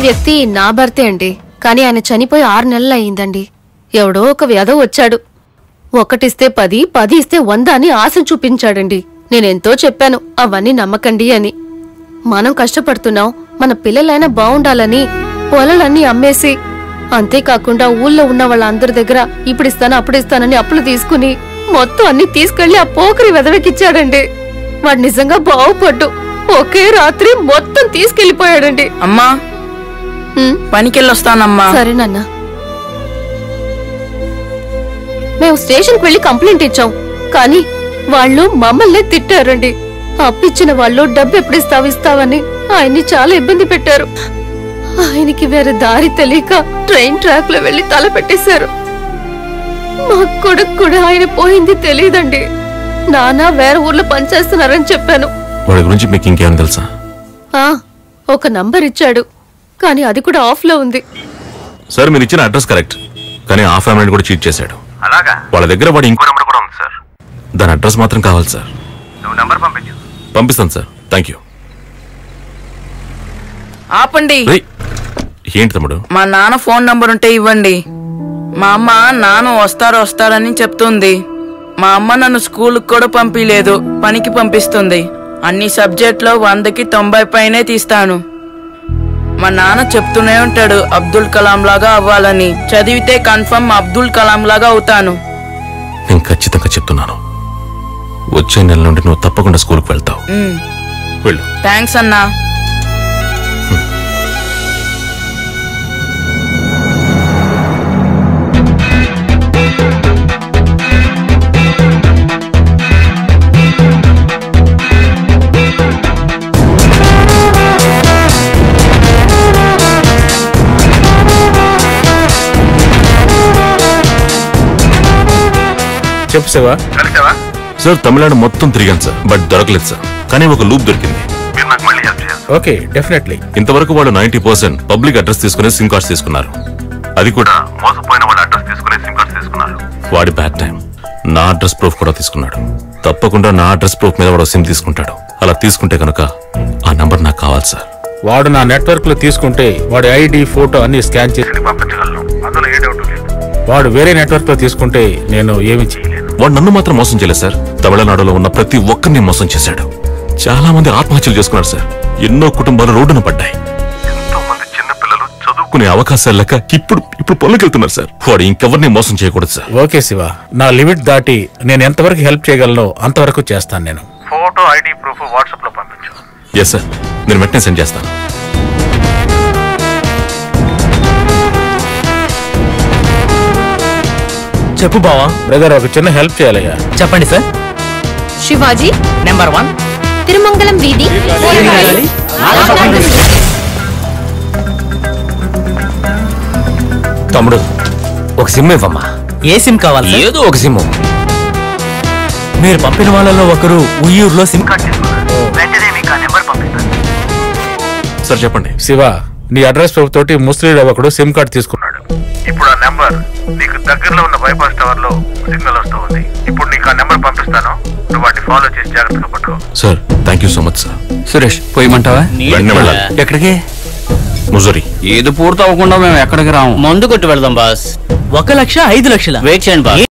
వ్యక్తి నా భర్తే అండి. కానీ ఆయన చనిపోయి 6 నెలలు అయిందండి. ఎవడో ఒక వ్యాధం వచ్చాడు. 1 ఇస్తే 10, 10 ఇస్తే 100 అని ఆశను చూపించాడండి. నేనెంతో చెప్పాను అవన్నీ నమ్మకండి అని. మనం కష్టపడుతున్నాం, మన పిల్లలైనా బాగుండాలని పొలాలన్నీ అమ్మేసి, అంతేకాకుండా ఊళ్ళో ఉన్న వాళ్ళందరి దగ్గర ఇప్పుడిస్తాను అప్పుడిస్తానని అప్పులు తీసుకుని మొత్తం అన్ని తీసుకెళ్లి ఆ పోకరి వెదవెక్కిచ్చాడండి. వాడు నిజంగా బాగుపడ్డు. ఒకే రాత్రి మొత్తం తీసుకెళ్లిపోయాడండి. అమ్మా పనికెళ్ళొస్తానమ్మా. సరేనన్నా. మేము స్టేషన్కి వెళ్లి కంప్లైంట్ ఇచ్చాం, కానీ వాళ్ళు మమ్మల్నే తిట్టారండి. అప్పిచ్చిన వాళ్ళు డబ్బు ఎప్పుడు ఇస్తావని ఆయన్ని చాలా ఇబ్బంది పెట్టారు. ఆయనకి వేరే దారి తెలియక ట్రైన్ ట్రాక్ లో వెళ్లి తల పెట్టేశారు. మా కొడుకు కూడా ఆయన పోయింది తెలియదండి. నాన్న వేరే ఊర్లో పనిచేస్తున్నారని చెప్పాను. వాడి గురించి మీకు ఇంకేం తెలుసా? ఒక నంబర్ ఇచ్చాడు, కానీ అది కూడా ఆఫ్ లో ఉంది. సార్ మీరు ఇచ్చిన అడ్రస్ కరెక్ట్, కానీ ఆ ఫ్యామిలీని కూడా చీట్ చేశాడు. అలాగా? వాళ్ళ దగ్గర వాడి ఇంకో నెంబర్ కూడా ఉంది సార్. దాని అడ్రస్ మాత్రం కావాలి సార్. నువ్వు నెంబర్ పంపించు. పంపిస్తాను సార్. Thank you. ఆపండి. ఏంటి తమ్ముడు? మా నాన్న ఫోన్ నంబర్ ఉంటే ఇవ్వండి. మా అమ్మ నాన్న వస్తారని చెప్తుంది. మా అమ్మ నన్ను స్కూల్కి కూడా పంపించలేదు, పనికి పంపిస్తుంది. అన్ని సబ్జెక్ట్లో 100కి 90 పైనే తీస్తాను. మా నాన్న చెప్తూనే ఉంటాడు అబ్దుల్ కలాం లాగా అవ్వాలని. చదివితే కన్ఫర్మ్ అబ్దుల్ కలాం లాగా అవుతాను. నేను ఖచ్చితంగా చెప్తున్నాను, వచ్చే నెల నుండి నువ్వు తప్పకుండా స్కూల్కి వెళ్తావు. వెళ్ళు. థ్యాంక్స్ అన్నా. చెప్పు శివా. సార్ తమిళనాడు మొత్తం తిరిగాను సార్, బట్ దొరకలేదు సార్. కానీ ఒక లూప్ దొరికింది. Okay, definitely. ఇంతవరకు వాళ్ళు 90% పబ్లిక్ అడ్రస్ తీసుకునే సిమ్ కార్డ్స్ తీసుకున్నారు. అది కూడా మోసపోయిన వాళ్ళ అడ్రస్ తీసుకునే సిమ్ కార్డ్స్ తీసుకున్నారు. వాడి బ్యాడ్ టైం. నా అడ్రస్ ప్రూఫ్ కూడా తీసుకున్నాడు. తప్పకుండా నా అడ్రస్ ప్రూఫ్ మీద వాడు సిమ్ తీసుకుంటాడు. అలా తీసుకుంటే కనుక ఆ నంబర్ నాకు కావాలి సార్. వాడు నా నెట్వర్క్ లో తీసుకుంటే వాడి ఐడి, ఫోటో అన్ని స్కాన్ చేసి పంపించగలను. అందులో ఏ డౌట్ లేదు. వాడు వేరే నెట్వర్క్ లో తీసుకుంటే నేను ఏమి చేయలేను. వాడు నన్ను మాత్రం మోసం చేయలేదు సార్. తమిళనాడులో ఉన్న ప్రతి ఒక్కరిని మోసం చేశాడు. చాలా మంది ఆత్మహత్యలు చేసుకున్నారు సార్. ఎన్నో కుటుంబాలు రోడ్డున పడ్డాయి. ఎంతో మంది చిన్న పిల్లలు చదువుకునే అవకాశాలు లేక ఇప్పుడు పొలంకెళ్తున్నారు సార్. వాడు ఇంకెవరిని మోసం చేయకూడదు సార్. ఓకే శివ, నా లిమిట్ దాటి నేను ఎంతవరకు హెల్ప్ చేయగలను అంతవరకు చేస్తాను. నేను ఫోటో, ఐడి ప్రూఫ్ వాట్సాప్ లో పంపించు. ఎస్ సార్, నేను వెంటనే సెండ్ చేస్తాను. చెప్పు బావా. బ్రదర్, ఒక చిన్న హెల్ప్ చేయాలయ్యా. చెప్పండి సార్. శివాజీ నెంబర్ 1, తిరుమంగళం వీధి. తమ్ముడు ఒక సిమ్ ఇవ్వమ్మా. ఏ సిమ్ కావాలి? ఏదో ఒక సిమ్. మీరు పంపిన వాళ్ళలో ఒకరు ఉయ్యూరులో సిమ్ కార్డ్ తీసుకున్నారు. వెంటనే మీకు ఆ నెంబర్ పంపిస్తాను. సార్ చెప్పండి. శివ, నీ అడ్రస్ ప్రూఫ్ తోటి ముస్లిం ఒకడు సిమ్ కార్డ్ తీసుకున్నాడు. ఇప్పుడు ఆ నెంబర్ నీకు దగ్గరలో ఉన్న బైపాస్ టవర్ లో సిగ్నల్ వస్తూ ఉంది. ఇప్పుడు నీకు ఆ నెంబర్ పంపిస్తాను. నువ్వు వాటిని ఫాలో చేసి జాగ్రత్తగా పట్టుకో. Sir thank you so much sir. Suresh, పోయమంటావా? ఎక్కడికి? ముజోరీ. ఏది పూర్తి అవ్వకుండా మేము ఎక్కడికి రాము. మందు కొట్టి వెళ్దాం బాస్. 1,05,00,000 వెయిట్ చేయండి బాస్.